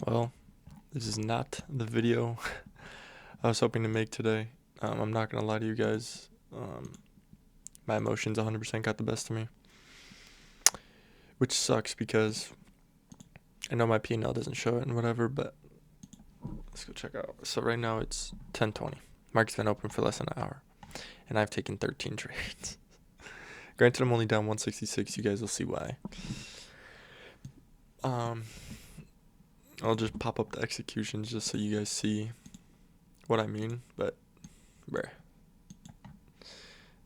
Well, this is not the video I was hoping to make today. I'm not gonna lie to you guys. My emotions 100% got the best of me, which sucks because I know my P&L doesn't show it and whatever. But let's go check out. So right now it's 10:20. Market's been open for less than an hour, and I've taken 13 trades. Granted, I'm only down 166. You guys will see why. Um, I'll just pop up the executions just so you guys see what I mean. But bruh,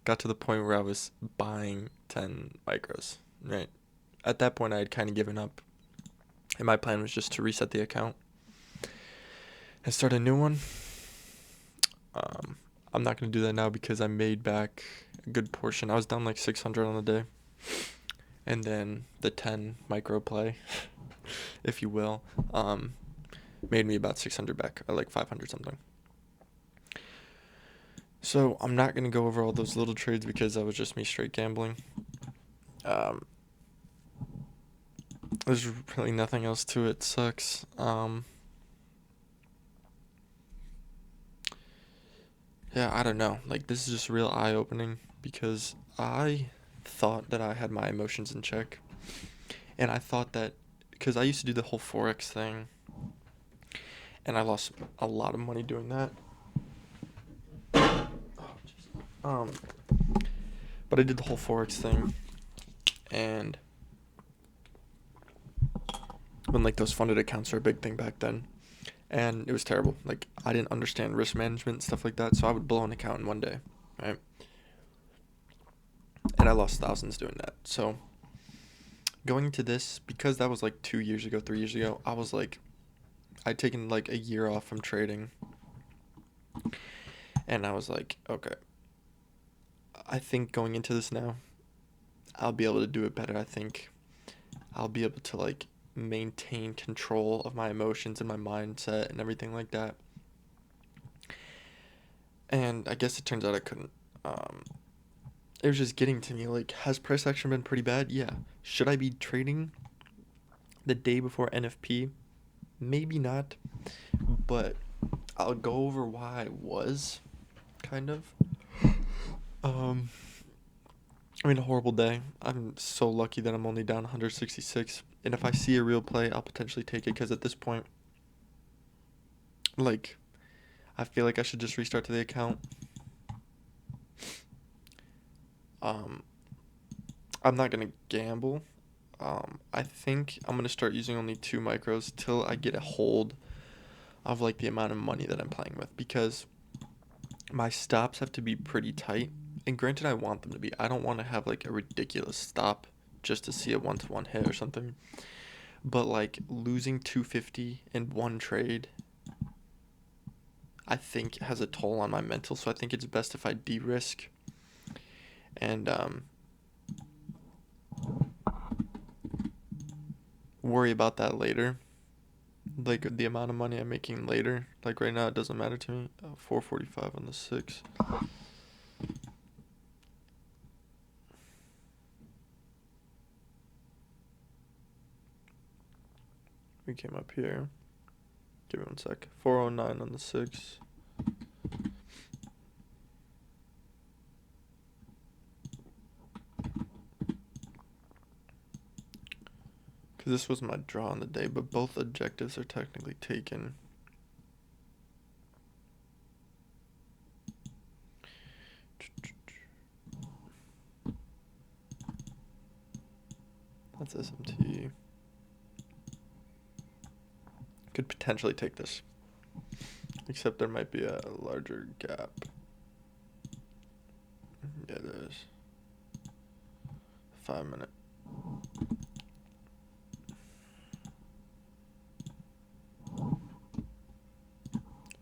got to the point where I was buying 10 micros, right? At that point, I had kind of given up, and my plan was just to reset the account and start a new one. I'm not going to do that now because I made back a good portion. I was down like 600 on the day, and then the 10 micro play, if you will, made me about 600 back, or like 500 something. So I'm not going to go over all those little trades because that was just me straight gambling. There's really nothing else to it. Sucks. Yeah, I don't know. Like, this is just real eye-opening because I thought that I had my emotions in check. And I thought that because I used to do the whole Forex thing, and I lost a lot of money doing that. Um, but I did the whole Forex thing, and when like those funded accounts were a big thing back then, and it was terrible. Like, I didn't understand risk management and stuff like that, so I would blow an account in one day, right? And I lost thousands doing that. So going into this, because that was like 2 years ago, 3 years ago, I was like, I'd taken like a year off from trading, and I was like, okay, I think going into this now, I'll be able to do it better. I think I'll be able to like maintain control of my emotions and my mindset and everything like that. And I guess it turns out I couldn't. It was just getting to me. Like, has price action been pretty bad? Yeah. Should I be trading the day before NFP? Maybe not. But I'll go over why I was, kind of. Um, I mean, a horrible day. I'm so lucky that I'm only down 166. And if I see a real play, I'll potentially take it because at this point, like, I feel like I should just restart to the account. Um, I'm not gonna gamble. I think I'm gonna start using only 2 micros till I get a hold of like the amount of money that I'm playing with because my stops have to be pretty tight. And granted, I want them to be. I don't want to have like a ridiculous stop just to see a 1-to-1 hit or something. But like losing 250 in one trade, I think has a toll on my mental. So I think it's best if I de-risk and worry about that later. Like the amount of money I'm making later. Like right now, it doesn't matter to me. 445 on the 6. We came up here. Give me one sec. 409 on the 6. Because this was my draw on the day, but both objectives are technically taken. That's SMT. Could potentially take this. Except there might be a larger gap. Yeah, there is. 5 minute.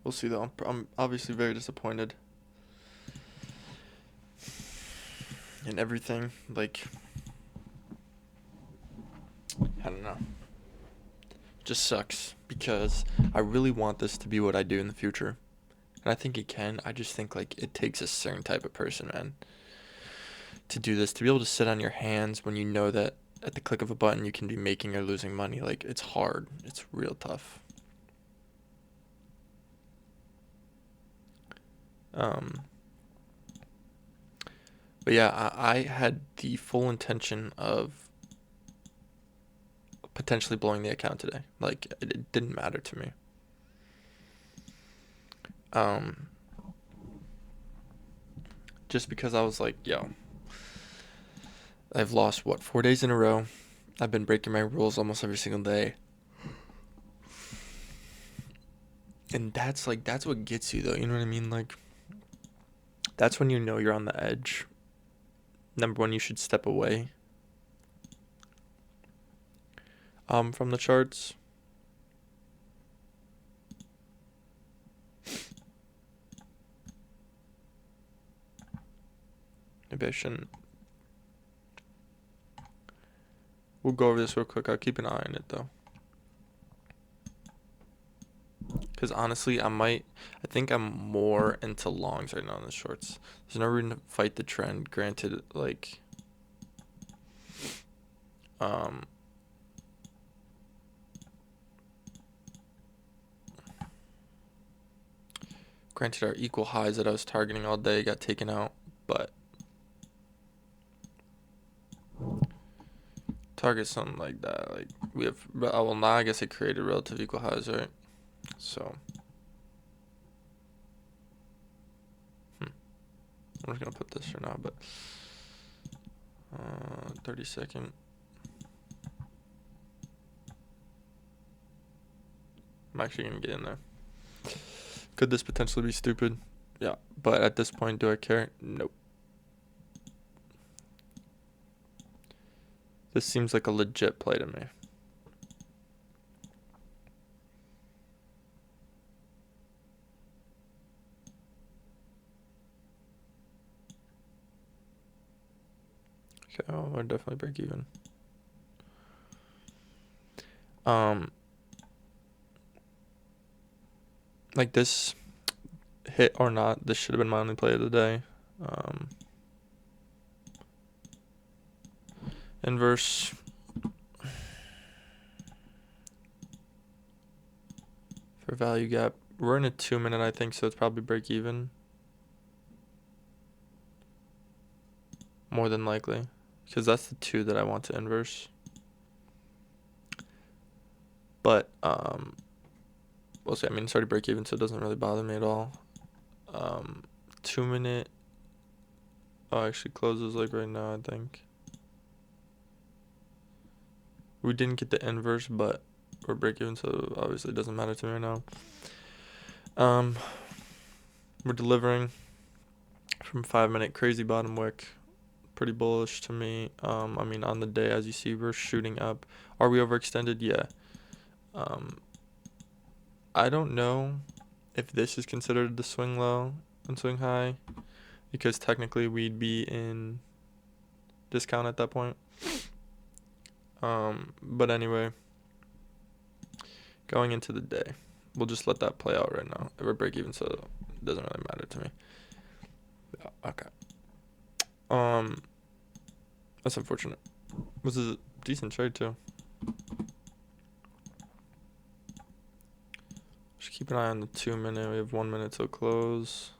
We'll see though. I'm obviously very disappointed in everything. Like, I don't know. Just sucks because I really want this to be what I do in the future. And I think it can. I just think like it takes a certain type of person, man, to do this. To be able to sit on your hands when you know that at the click of a button you can be making or losing money. Like, it's hard. It's real tough. Um, but yeah, I had the full intention of potentially blowing the account today. Like, it didn't matter to me. Um, just because I was like, yo, I've lost, what, 4 days in a row. I've been breaking my rules almost every single day. And that's what gets you though, you know what I mean? Like, that's when you know you're on the edge. Number one, you should step away from the charts. Maybe I shouldn't. We'll go over this real quick. I'll keep an eye on it though. Because honestly, I think I'm more into longs right now than the shorts. There's no reason to fight the trend. Granted, like, granted our equal highs that I was targeting all day got taken out, but target something like that. Like, we have, well, now I guess it created relative equal highs, right? So, I'm just gonna put this for now, but 30-second. I'm actually gonna get in there. Could this potentially be stupid? Yeah, but at this point, do I care? Nope. This seems like a legit play to me. Okay, oh, I'll definitely break even. Like, this hit or not, this should have been my only play of the day. Inverse. For value gap, we're in a 2-minute, I think, so it's probably break even. More than likely, because that's the 2 that I want to inverse. But we'll see. I mean, it's already break even, so it doesn't really bother me at all. 2-minute. Oh, actually closes like right now, I think. We didn't get the inverse, but we're break even, so obviously it doesn't matter to me right now. We're delivering from 5-minute crazy bottom wick. Pretty bullish to me. I mean, on the day, as you see, we're shooting up. Are we overextended? Yeah. I don't know if this is considered the swing low and swing high, because technically we'd be in discount at that point. But anyway, going into the day, we'll just let that play out right now. We're break even, so it doesn't really matter to me. Okay. That's unfortunate. This is a decent trade too. Just keep an eye on the 2-minute. We have 1 minute till close.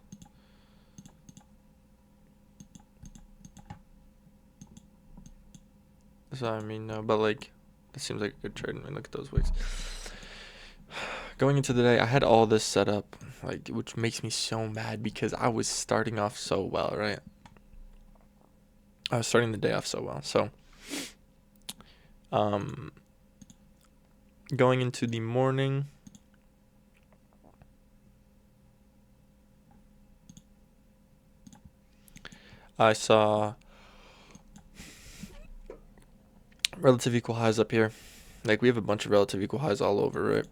So I mean, no, but like, this seems like a good trade. I mean, look at those wicks. Going into the day, I had all this set up, like, which makes me so mad because I was starting off so well, right? I was starting the day off so well. So, going into the morning, I saw relative equal highs up here. Like, we have a bunch of relative equal highs all over, right?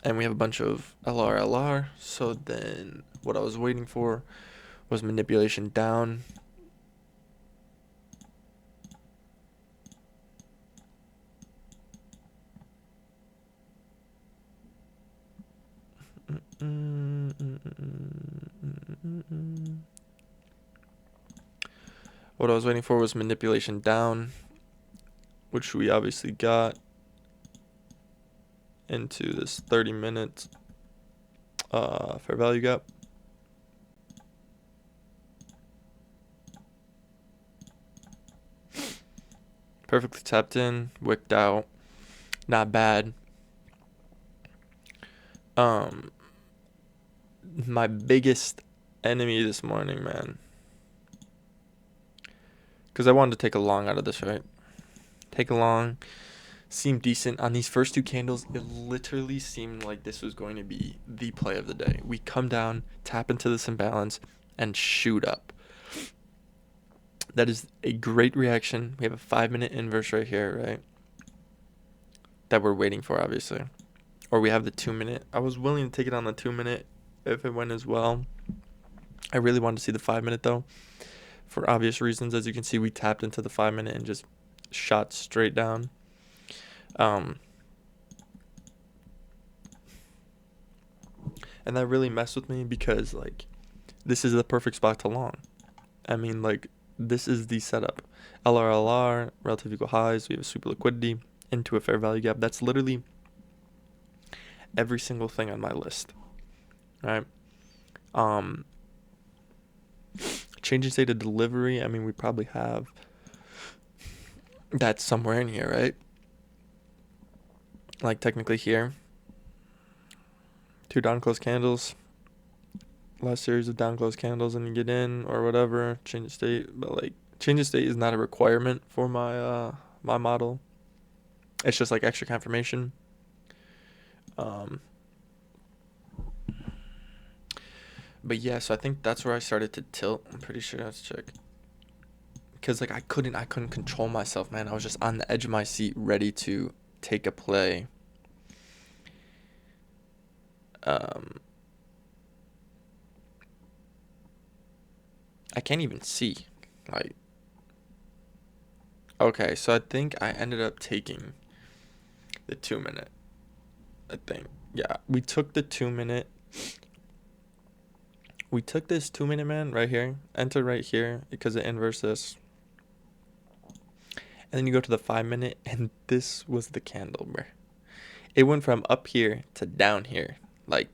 And we have a bunch of LR. So then what I was waiting for was manipulation down. What I was waiting for was manipulation down, which we obviously got into this 30-minute fair value gap. Perfectly tapped in, wicked out. Not bad. My biggest enemy this morning, man. Because I wanted to take a long out of this, right? Take a long. Seemed decent. On these first two candles, it literally seemed like this was going to be the play of the day. We come down, tap into this imbalance, and shoot up. That is a great reaction. We have a 5-minute inverse right here, right? That we're waiting for, obviously. Or we have the 2-minute. I was willing to take it on the 2-minute if it went as well. I really wanted to see the 5-minute, though, for obvious reasons. As you can see, we tapped into the 5-minute and just shot straight down. And that really messed with me because, like, this is the perfect spot to long. I mean, like, this is the setup. LRLR, relative equal highs. We have a super liquidity into a fair value gap. That's literally every single thing on my list. All right. Changing state of delivery. I mean, we probably have that somewhere in here, right? Like, technically here. 2 down close candles. Last series of down close candles and you get in or whatever. Change of state. But, like, change of state is not a requirement for my my model. It's just like extra confirmation. But yeah, so I think that's where I started to tilt. I'm pretty sure. Let's check. Because, like, I couldn't control myself, man. I was just on the edge of my seat, ready to take a play. I can't even see. Like, okay, so I think I ended up taking the 2-minute. I think. Yeah, we took the 2-minute. We took this 2-minute, man, right here. Enter right here because it inverse this. And then you go to the 5-minute, and this was the candle, bro. It went from up here to down here, like,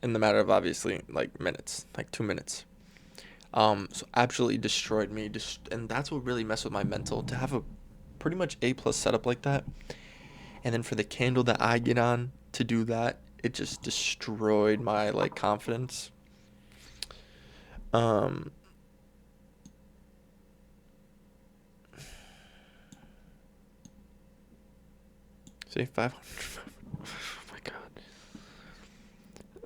in the matter of, obviously, like, minutes, like 2 minutes. So absolutely destroyed me. And that's what really messed with my mental, to have a pretty much A+ setup like that. And then for the candle that I get on to do that, it just destroyed my, like, confidence. Say 500. Oh my god.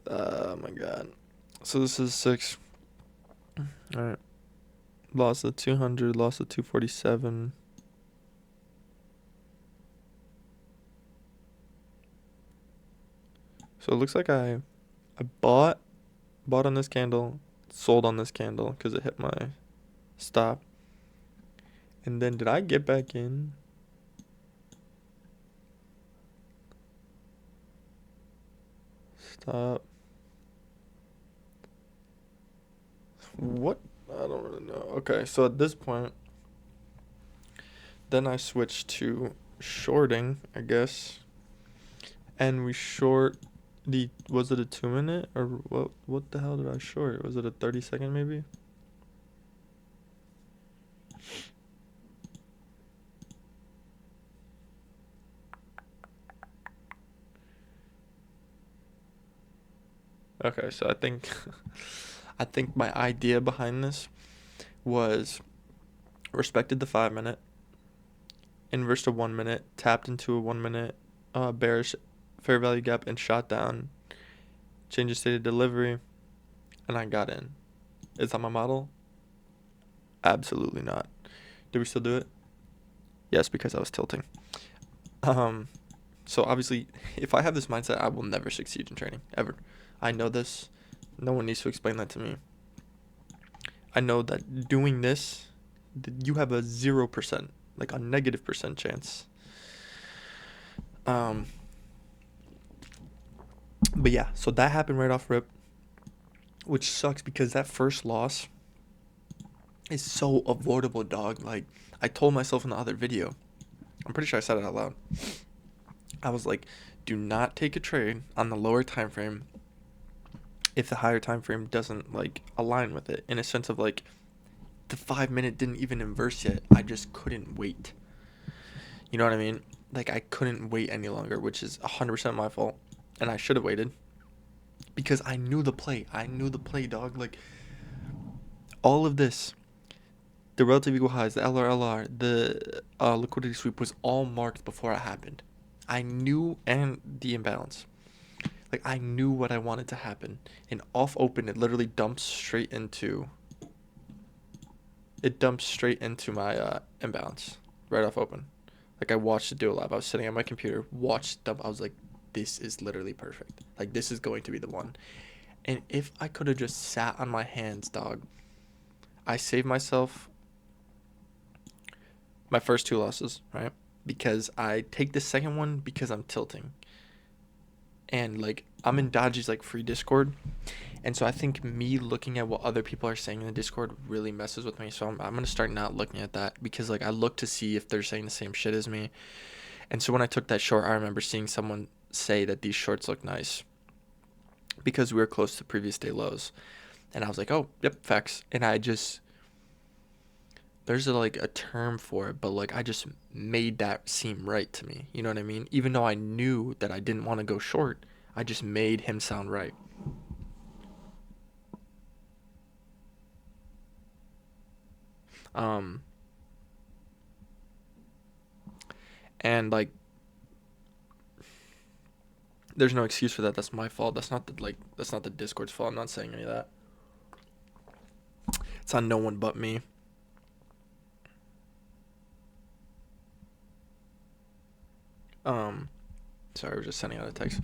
Oh my god. So this is 6. Alright. Lost the 200, lost the 247. So it looks like I bought on this candle, sold on this candle because it hit my stop. And then did I get back in? Stop. What? I don't really know. Okay, so at this point, then I switched to shorting, I guess. And we short the, was it a 2-minute or what the hell did I short? Was it a 30-second maybe? Okay, so I think I think my idea behind this was respected the 5-minute, inversed to 1-minute, tapped into a 1-minute bearish fair value gap and shot down, change the state of delivery, and I got in. Is that my model? Absolutely not. Did we still do it? Yes, because I was tilting. So obviously, if I have this mindset, I will never succeed in trading, ever. I know this. No one needs to explain that to me. I know that doing this, you have a 0%, like a negative percent chance. But yeah, so that happened right off rip, which sucks because that first loss is so avoidable, dog. Like, I told myself in the other video, I'm pretty sure I said it out loud. I was like, do not take a trade on the lower time frame if the higher time frame doesn't, like, align with it, in a sense of, like, the 5-minute didn't even inverse yet. I just couldn't wait. You know what I mean? Like, I couldn't wait any longer, which is 100% my fault. And I should have waited because I knew the play. I knew the play, dog. Like, all of this, the relative equal highs, the LRLR, the liquidity sweep was all marked before it happened. I knew, and the imbalance. Like, I knew what I wanted to happen. And off open, it literally dumps straight into. It dumps straight into my imbalance right off open. Like, I watched it do it live. I was sitting at my computer, watched dump. I was like, this is literally perfect. Like, this is going to be the one. And if I could have just sat on my hands, dog, I saved myself my first two losses, right? Because I take the second one because I'm tilting. And like I'm in Dodgy's like free Discord. And so I think me looking at what other people are saying in the Discord really messes with me. So I'm going to start not looking at that because like I look to see if they're saying the same shit as me. And so when I took that short, I remember seeing someone say that these shorts look nice because we were close to previous day lows. And I was like, oh, yep, facts. And I just, there's a term for it, but like I just made that seem right to me. You know what I mean? Even though I knew that I didn't want to go short, I just made him sound right. Um, and like, there's no excuse for that. That's my fault. That's not the Discord's fault. I'm not saying any of that. It's on no one but me. Um, sorry, I was just sending out a text.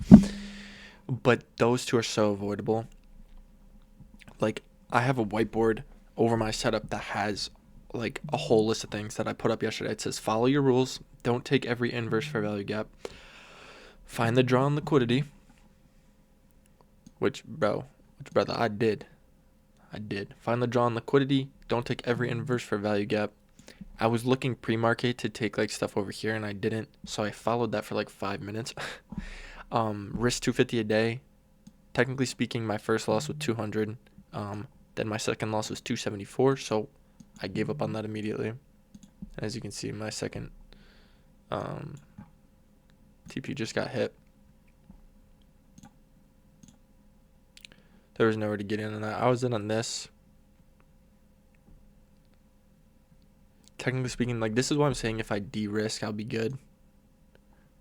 But those two are so avoidable. Like, I have a whiteboard over my setup that has like a whole list of things that I put up yesterday. It says follow your rules, don't take every inverse fair value gap, find the draw on liquidity, which brother, I did. Find the draw on liquidity, don't take every inverse fair value gap. I was looking pre-market to take like stuff over here and I didn't, so I followed that for like 5 minutes. Risk 250 a day. Technically speaking, my first loss was 200. Then my second loss was 274, so I gave up on that immediately. As you can see, my second TP just got hit. There was nowhere to get in on that. I was in on this. Technically speaking, like this is what I'm saying. If I de-risk, I'll be good.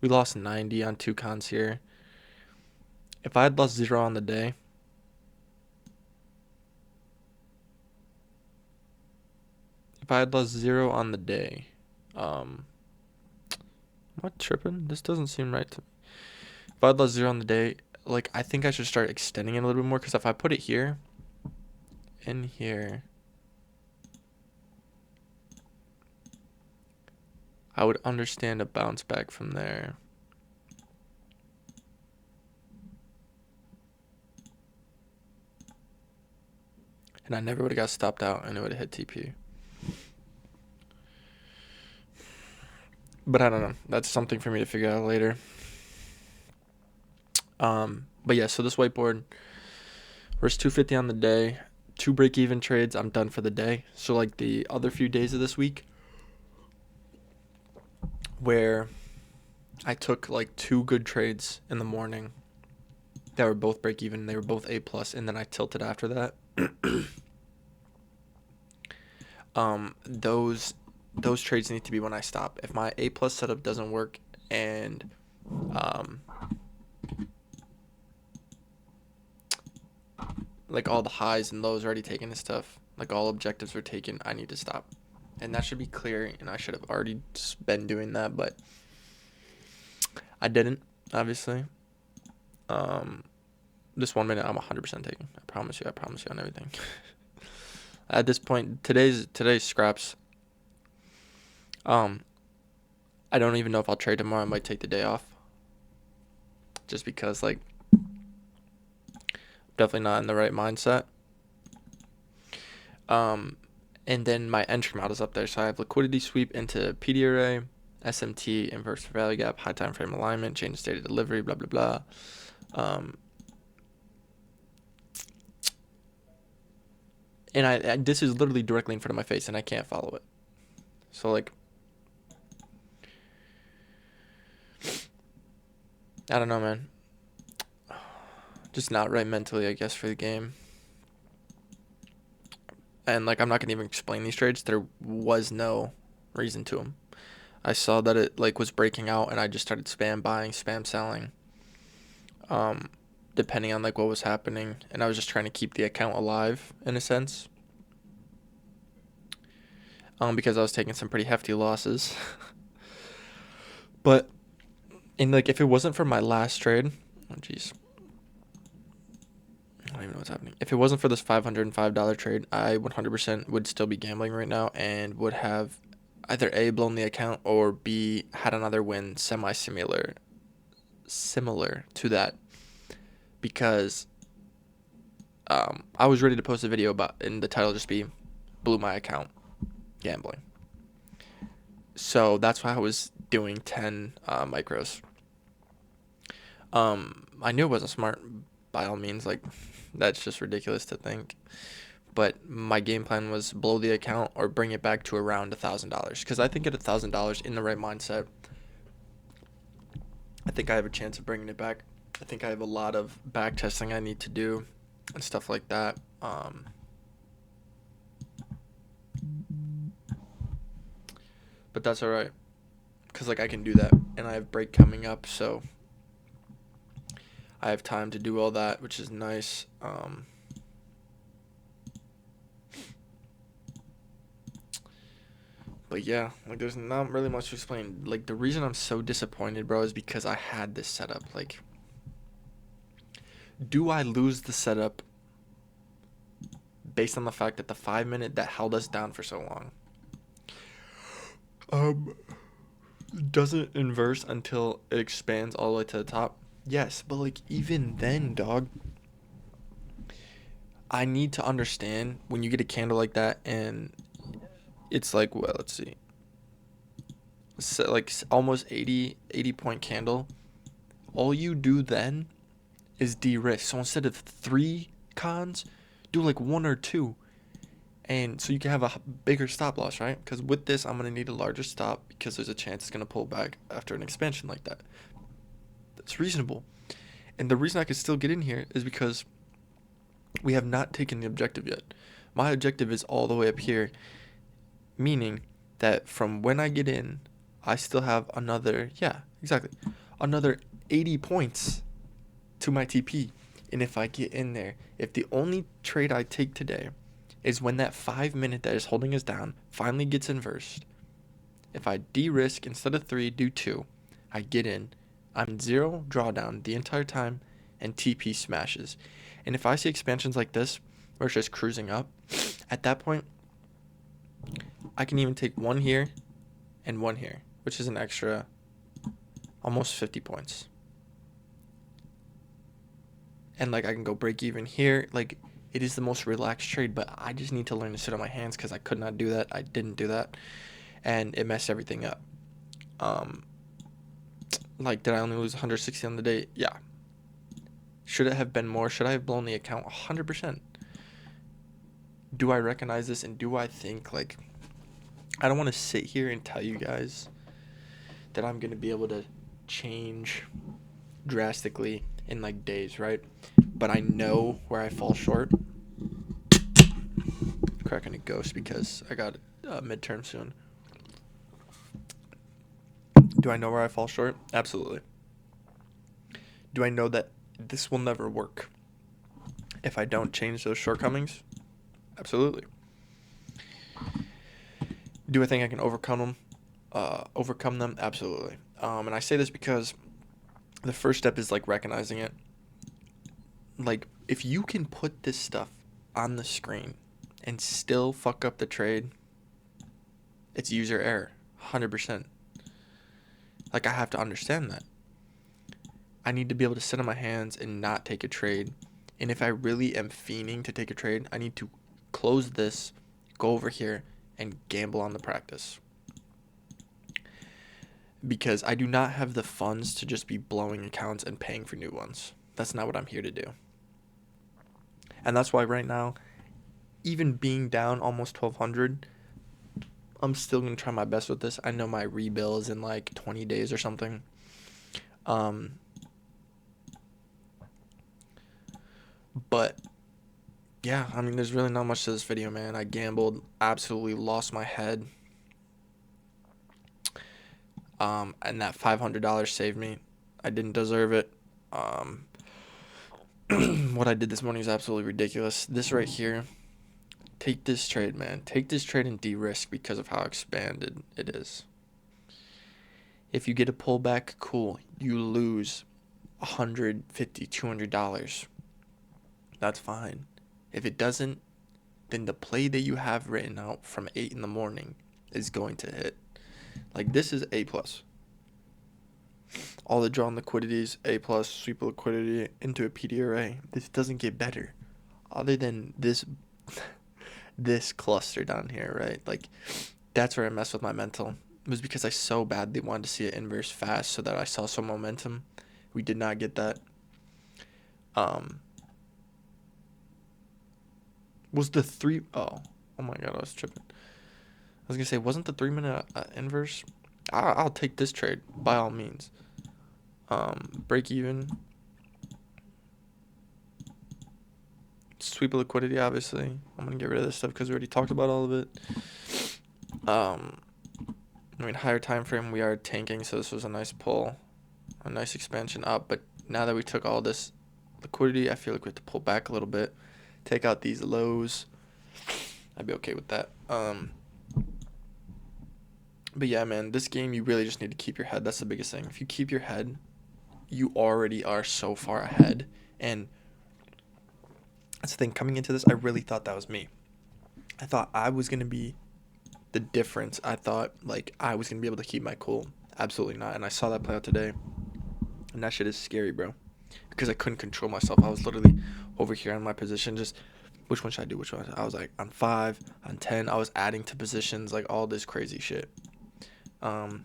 We lost 90 on two cons here. If I had lost 0 on the day, am I tripping? This doesn't seem right to me. If I had lost 0 on the day, like I think I should start extending it a little bit more because if I put it here, in here, I would understand a bounce back from there. And I never would have got stopped out and it would have hit TP. But I don't know. That's something for me to figure out later. But yeah, so this whiteboard, risk 250 on the day, 2 break-even trades, I'm done for the day. So like the other few days of this week where I took like 2 good trades in the morning that were both break-even, they were both A+, and then I tilted after that. Those trades need to be when I stop. If my A+ setup doesn't work and like all the highs and lows are already taken and stuff, like all objectives are taken, I need to stop. And that should be clear, and I should have already just been doing that, but I didn't, obviously. This 1 minute I'm 100% taking. I promise you on everything. At this point, today's scraps. I don't even know if I'll trade tomorrow. I might take the day off. Just because, like, definitely not in the right mindset. And then my entry model's up there. So I have liquidity sweep into PD array, SMT, inverse fair value gap, high time frame alignment, change of state of delivery, blah, blah, blah. And I this is literally directly in front of my face and I can't follow it. So like I don't know, man. Just not right mentally, I guess, for the game. And like, I'm not gonna even explain these trades. There was no reason to them. I saw that it like was breaking out, and I just started spam buying, spam selling. Um, Depending on like what was happening, and I was just trying to keep the account alive in a sense. Because I was taking some pretty hefty losses. But and like if it wasn't for my last trade, oh jeez, I don't even know what's happening. If it wasn't for this $505 trade, I 100% would still be gambling right now and would have either A, blown the account, or B, had another win similar to that, because I was ready to post a video about, and the title just be blew my account gambling. So that's why I was doing 10 micros. I knew it wasn't smart by all means, like that's just ridiculous to think. But my game plan was blow the account or bring it back to around $1,000, because I think at $1,000 in the right mindset, I think I have a chance of bringing it back. I think I have a lot of back testing I need to do and stuff like that. But that's all right, because like I can do that, and I have break coming up, so I have time to do all that, which is nice. But yeah, like there's not really much to explain. Like the reason I'm so disappointed, bro, is because I had this setup. Like, do I lose the setup based on the fact that the 5 minute that held us down for so long doesn't inverse until it expands all the way to the top? Yes, but like even then, dog, I need to understand when you get a candle like that and it's like, well, let's see, so like almost 80 point candle. All you do then is de-risk. So instead of 3 cons, do like 1 or 2, and so you can have a bigger stop loss, right? Because with this, I'm gonna need a larger stop because there's a chance it's gonna pull back after an expansion like that. That's reasonable. And the reason I could still get in here is because we have not taken the objective yet. My objective is all the way up here, meaning that from when I get in, I still have another, yeah, exactly, another 80 points to my TP. And if I get in there, if the only trade I take today is when that 5 minute that is holding us down finally gets inversed, if I de-risk instead of 3, do 2, I get in, I'm 0 drawdown the entire time, and TP smashes. And if I see expansions like this, where it's just cruising up, at that point, I can even take 1 here and 1 here, which is an extra almost 50 points. And like I can go break even here. Like it is the most relaxed trade, but I just need to learn to sit on my hands because I could not do that. I didn't do that, and it messed everything up. Like did I only lose 160 on the day? Yeah. Should it have been more? Should I have blown the account? 100%. Do I recognize this, and do I think like I don't want to sit here and tell you guys that I'm gonna be able to change drastically in like days, right? But I know where I fall short. Cracking a ghost because I got a midterm soon. Do I know where I fall short? Absolutely. Do I know that this will never work if I don't change those shortcomings? Absolutely. Do I think I can overcome them? Absolutely. And I say this because the first step is like recognizing it. Like if you can put this stuff on the screen and still fuck up the trade, it's user error, 100%. Like I have to understand that. I need to be able to sit on my hands and not take a trade. And if I really am fiending to take a trade, I need to close this, go over here, and gamble on the practice. Because I do not have the funds to just be blowing accounts and paying for new ones. That's not what I'm here to do. And that's why right now, even being down almost 1,200, I'm still going to try my best with this. I know my rebill is in like 20 days or something. But yeah, I mean, there's really not much to this video, man. I gambled, absolutely lost my head. And that $500 saved me. I didn't deserve it. Um, what I did this morning is absolutely ridiculous. This right here, take this trade, man. Take this trade and de-risk because of how expanded it is. If you get a pullback, cool. You lose $150, $200. That's fine. If it doesn't, then the play that you have written out from 8 in the morning is going to hit. Like, this is A+. All the drawn liquidities, A+, sweep liquidity into a PDRA. This doesn't get better. Other than this this cluster down here, right? Like, that's where I messed with my mental. It was because I so badly wanted to see it inverse fast so that I saw some momentum. We did not get that. Was the three... Oh my god, I was tripping. I was going to say, wasn't the 3-minute inverse? I'll take this trade, by all means. Break even. Sweep of liquidity, obviously. I'm going to get rid of this stuff because we already talked about all of it. I mean, higher time frame, we are tanking, so this was a nice pull. A nice expansion up. But now that we took all this liquidity, I feel like we have to pull back a little bit. Take out these lows. I'd be okay with that. But yeah, man, this game, you really just need to keep your head. That's the biggest thing. If you keep your head, you already are so far ahead. And that's the thing. Coming into this, I really thought that was me. I thought I was going to be the difference. I thought, like, I was going to be able to keep my cool. Absolutely not. And I saw that play out today. And that shit is scary, bro. Because I couldn't control myself. I was literally over here in my position, just, which one should I do? Which one? I was like, on 5, on 10. I was adding to positions, like, all this crazy shit. And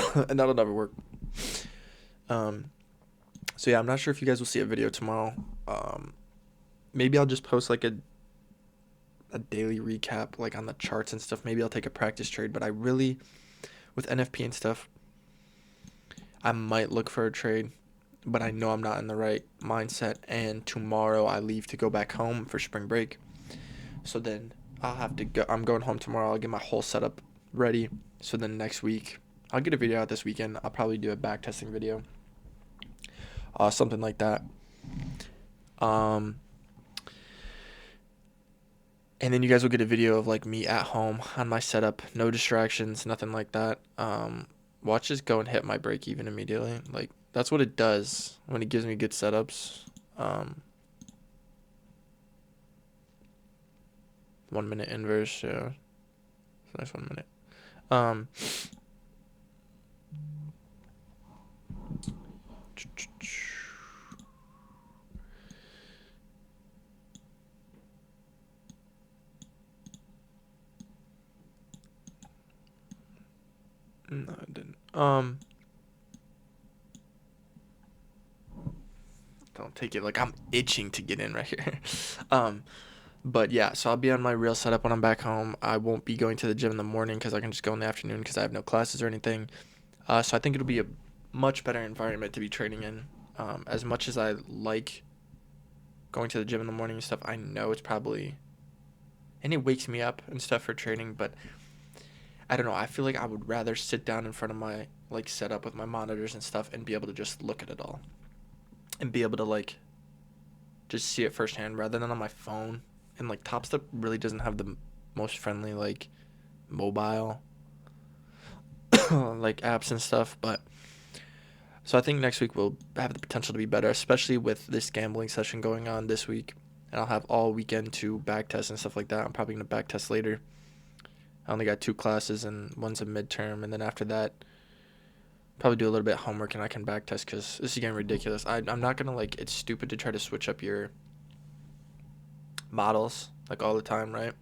that'll never work. So yeah, I'm not sure if you guys will see a video tomorrow. Maybe I'll just post like a daily recap, like on the charts and stuff. Maybe I'll take a practice trade, but I really, with NFP and stuff, I might look for a trade, but I know I'm not in the right mindset. And tomorrow I leave to go back home for spring break. So then I'll have to go. I'm going home tomorrow. I'll get my whole setup ready. So then next week, I'll get a video out this weekend. I'll probably do a back testing video. Something like that. And then you guys will get a video of like me at home on my setup, no distractions, nothing like that. Watch this go and hit my break even immediately. Like, that's what it does when it gives me good setups. 1 minute inverse, yeah. Nice 1 minute. No, I didn't. Don't take it like I'm itching to get in right here. But yeah, so I'll be on my real setup when I'm back home. I won't be going to the gym in the morning because I can just go in the afternoon because I have no classes or anything. So I think it'll be a much better environment to be training in. As much as I like going to the gym in the morning and stuff, I know it's probably, and it wakes me up and stuff for training, but I don't know. I feel like I would rather sit down in front of my like setup with my monitors and stuff and be able to just look at it all and be able to like just see it firsthand rather than on my phone. And like Top Step really doesn't have the most friendly like mobile like apps and stuff, but so I think next week will have the potential to be better, especially with this gambling session going on this week. And I'll have all weekend to back test and stuff like that. I'm probably going to back test later. I only got 2 classes and one's a midterm. And then after that, probably do a little bit of homework and I can back test because this is getting ridiculous. I'm not going to like, it's stupid to try to switch up your models like all the time, right?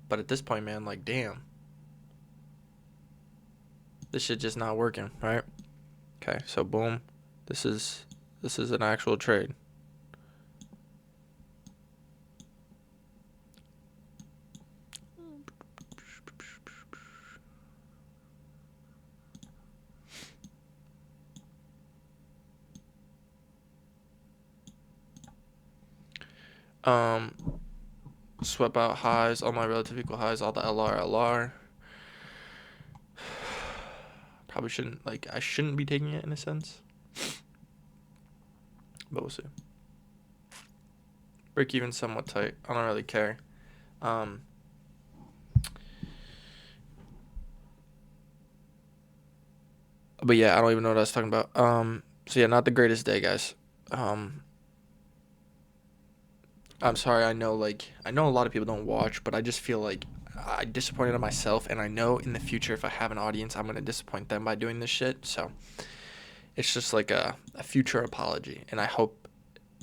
But at this point, man, like, damn. This shit just not working, right? Okay, so boom. This is an actual trade. Swept out highs, all my relative equal highs, all the LR. Probably shouldn't, like, I shouldn't be taking it in a sense. But we'll see. Break even somewhat tight. I don't really care. But yeah, I don't even know what I was talking about. So yeah, not the greatest day, guys. I'm sorry. I know a lot of people don't watch, but I just feel like I disappointed myself, and I know in the future if I have an audience, I'm gonna disappoint them by doing this shit. So it's just like a future apology, and I hope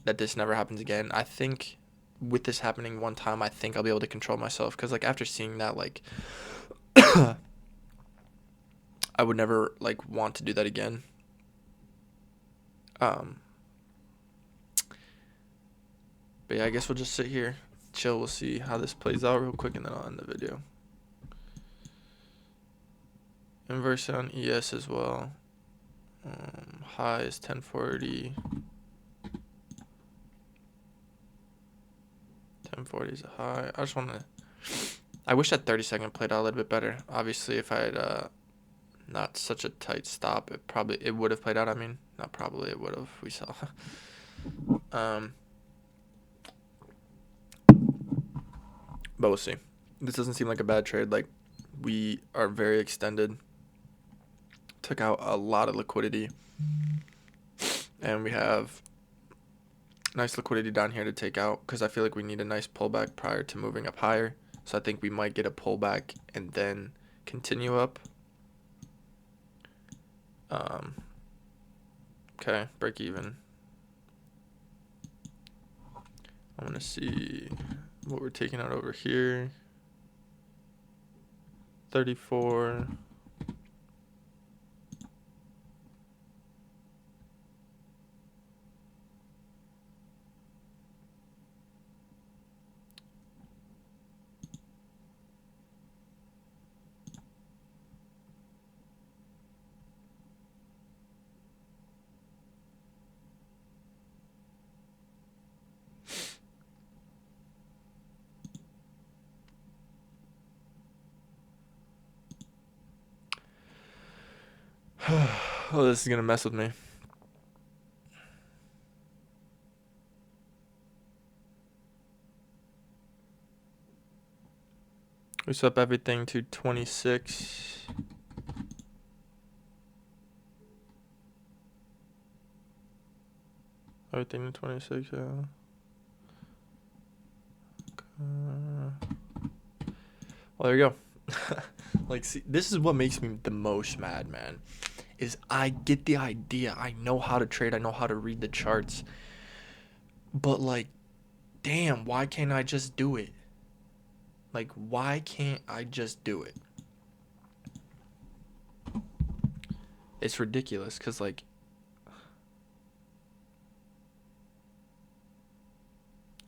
that this never happens again. I think with this happening one time, I think I'll be able to control myself, because like after seeing that, like I would never like want to do that again. But yeah, I guess we'll just sit here, chill. We'll see how this plays out real quick, and then I'll end the video. Inverse on ES as well. High is 1040. 1040 is a high. I just want to. I wish that 30-second played out a little bit better. Obviously, if I had not such a tight stop, it would have played out. I mean, not probably, it would have. We saw. But we'll see. This doesn't seem like a bad trade. Like, we are very extended. Took out a lot of liquidity. And we have nice liquidity down here to take out, because I feel like we need a nice pullback prior to moving up higher. So I think we might get a pullback and then continue up. Okay, break even. I'm going to see what we're taking out over here. 34. Oh, this is going to mess with me. We swap everything to 26. Everything to 26, yeah. Well, there you go. Like, see, this is what makes me the most mad, man. Is I get the idea. I know how to trade. I know how to read the charts. But, like, damn, why can't I just do it? Like, why can't I just do it? It's ridiculous, because, like,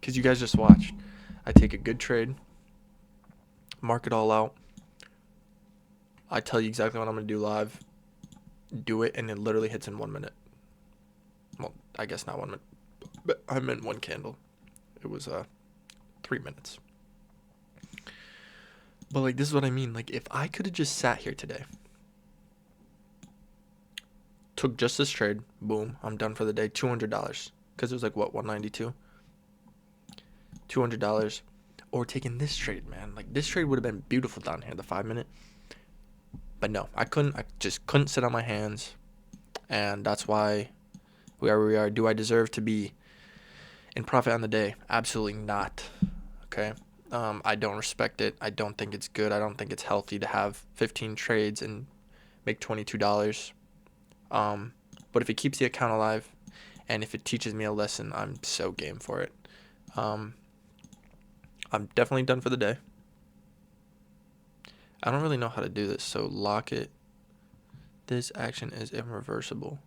because you guys just watched. I take a good trade, mark it all out. I tell you exactly what I'm going to do live. Do it, and it literally hits in 1 minute. Well, I guess not 1 minute, but I meant one candle. It was 3 minutes. But like, this is what I mean. Like, if I could have just sat here today, took just this trade, boom, I'm done for the day. $200, because it was like what, 192. $200, or taking this trade, man. Like, this trade would have been beautiful down here, the 5 minute. But no, I couldn't. I just couldn't sit on my hands, and that's why we are where we are. Do I deserve to be in profit on the day? Absolutely not. Okay. I don't respect it. I don't think it's good. I don't think it's healthy to have 15 trades and make $22. But if it keeps the account alive, and if it teaches me a lesson, I'm so game for it. I'm definitely done for the day. I don't really know how to do this, so lock it. This action is irreversible.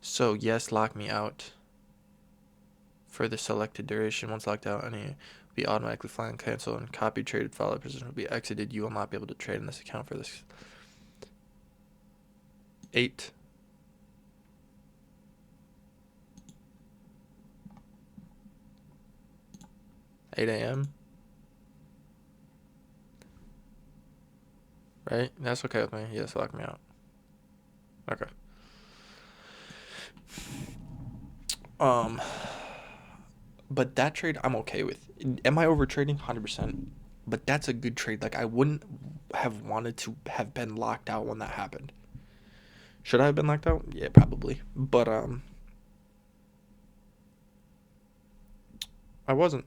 So yes, lock me out for the selected duration. Once locked out, any will be automatically flying cancel, and copy traded follow position will be exited. You will not be able to trade in this account for this. 8. 8 a.m. Right? That's okay with me. Yes, lock me out. Okay. But that trade I'm okay with. Am I over trading? 100%. But that's a good trade. Like, I wouldn't have wanted to have been locked out when that happened. Should I have been locked out? Yeah, probably. But I wasn't.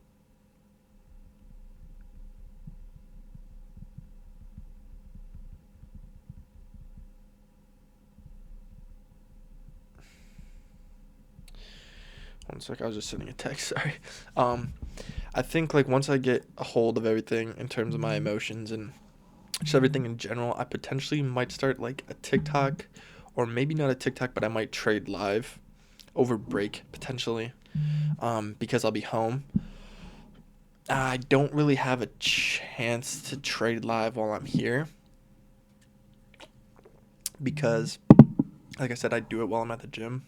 One sec, I was just sending a text. Sorry. I think like once I get a hold of everything in terms of my emotions and just everything in general, I potentially might start like a TikTok, or maybe not a TikTok, but I might trade live over break potentially. Because I'll be home. I don't really have a chance to trade live while I'm here because, like I said, I do it while I'm at the gym.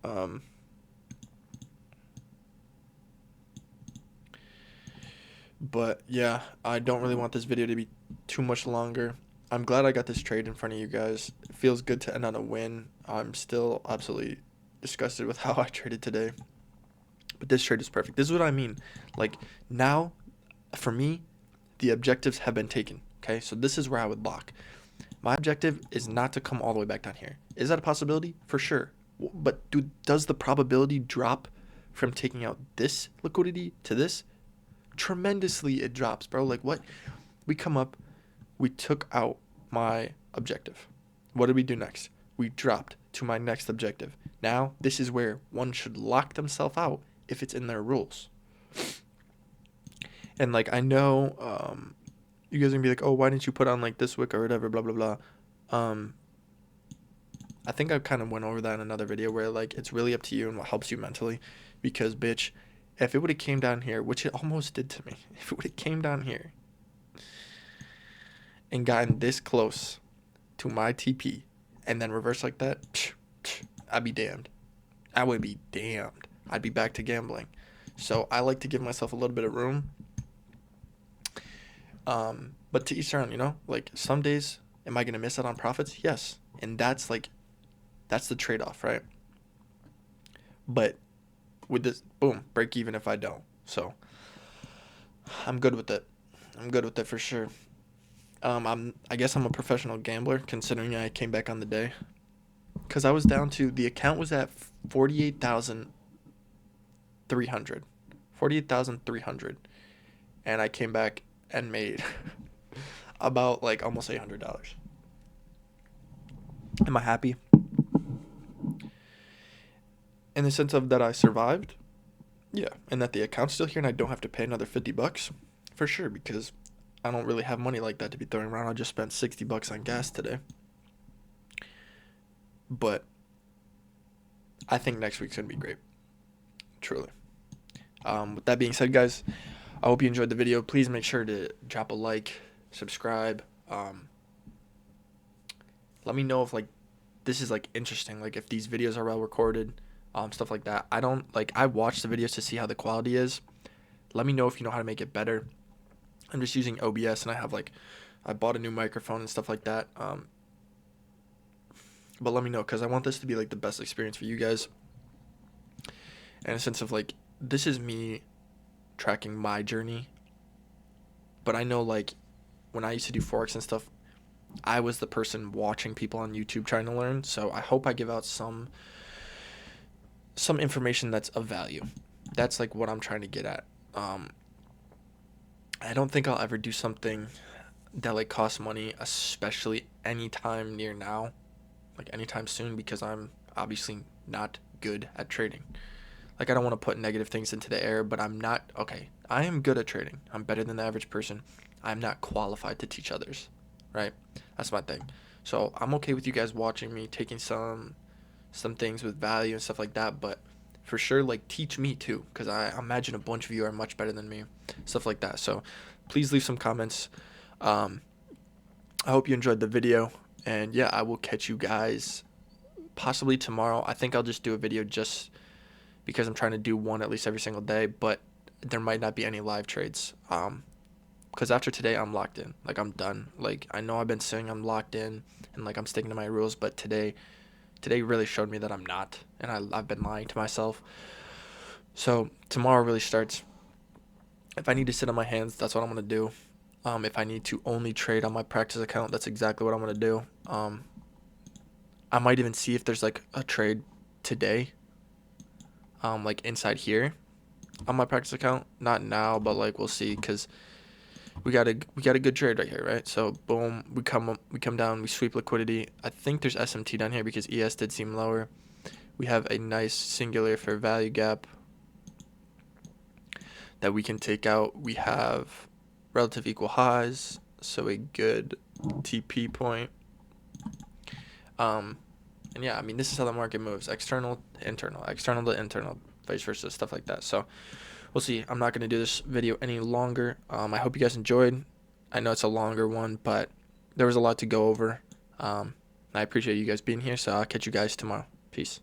Um, but yeah, I don't really want this video to be too much longer. I'm glad I got this trade in front of you guys. It feels good to end on a win. I'm still absolutely disgusted with how I traded today. But this trade is perfect. This is what I mean. Like, now, for me, the objectives have been taken. Okay, so this is where I would lock. My objective is not to come all the way back down here. Is that a possibility? For sure. But does the probability drop from taking out this liquidity to this? Tremendously it drops, bro. Like, what? We come up, we took out my objective. What did we do next? We dropped to my next objective. Now, this is where one should lock themselves out if it's in their rules. And, like, I know you guys are going to be like, oh, why didn't you put on, like, this wick or whatever, blah, blah, blah. I think I kind of went over that in another video where, like, it's really up to you and what helps you mentally. Because, bitch, if it would have came down here, which it almost did to me, if it would have came down here and gotten this close to my TP and then reverse like that, I'd be damned. I would be damned. I'd be back to gambling. So I like to give myself a little bit of room. But to each their own, you know? Like, some days, am I going to miss out on profits? Yes. And that's, like, that's the trade-off, right? But with this, boom, break even if I don't. So I'm good with it. I'm good with it for sure. I guess I'm a professional gambler considering I came back on the day. Because I was down to, the account was at 48,300. 48,300. And I came back and made about like almost $800. Am I happy? In the sense of that I survived? Yeah. And that the account's still here and I don't have to pay another $50? For sure, because I don't really have money like that to be throwing around. I just spent $60 on gas today. But I think next week's going to be great. Truly. With that being said, guys, I hope you enjoyed the video. Please make sure to drop a like, subscribe. Let me know if, like, this is, like, interesting. Like, if these videos are well recorded, stuff like that. I watch the videos to see how the quality is. Let me know if you know how to make it better. I'm just using OBS, and I bought a new microphone and stuff like that. But let me know, because I want this to be, like, the best experience for you guys. In a sense of, like, this is me tracking my journey. But I know, like, when I used to do Forex and stuff, I was the person watching people on YouTube trying to learn. So I hope I give out some information that's of value. That's, like, what I'm trying to get at. I don't think I'll ever do something that, like, costs money, especially anytime near now, like anytime soon, because I'm obviously not good at trading. Like, I don't want to put negative things into the air, but I'm not, okay, I am good at trading. I'm better than the average person. I'm not qualified to teach others, right? That's my thing. So I'm okay with you guys watching me, taking some things with value and stuff like that, but for sure, like, teach me too, because I imagine a bunch of you are much better than me, stuff like that. So please leave some comments. I hope you enjoyed the video, and yeah, I will catch you guys possibly tomorrow. I think I'll just do a video just because I'm trying to do one at least every single day, but there might not be any live trades. Because after today, I'm locked in. Like, I'm done. Like, I know I've been saying I'm locked in and, like, I'm sticking to my rules, but today really showed me that I'm not. And I've been lying to myself. So, tomorrow really starts. If I need to sit on my hands, that's what I'm going to do. If I need to only trade on my practice account, that's exactly what I'm going to do. I might even see if there's, like, a trade today, like, inside here on my practice account. Not now, but, like, we'll see, because we got a good trade right here, right? So boom, we come down, we sweep liquidity. I think there's SMT down here because ES did seem lower. We have a nice singular fair value gap that we can take out. We have relative equal highs, so a good TP point. And yeah, I mean, this is how the market moves: external to internal, external to internal, vice versa, stuff like that. So we'll see. I'm not going to do this video any longer. I hope you guys enjoyed. I know it's a longer one, but there was a lot to go over. I appreciate you guys being here, so I'll catch you guys tomorrow. Peace.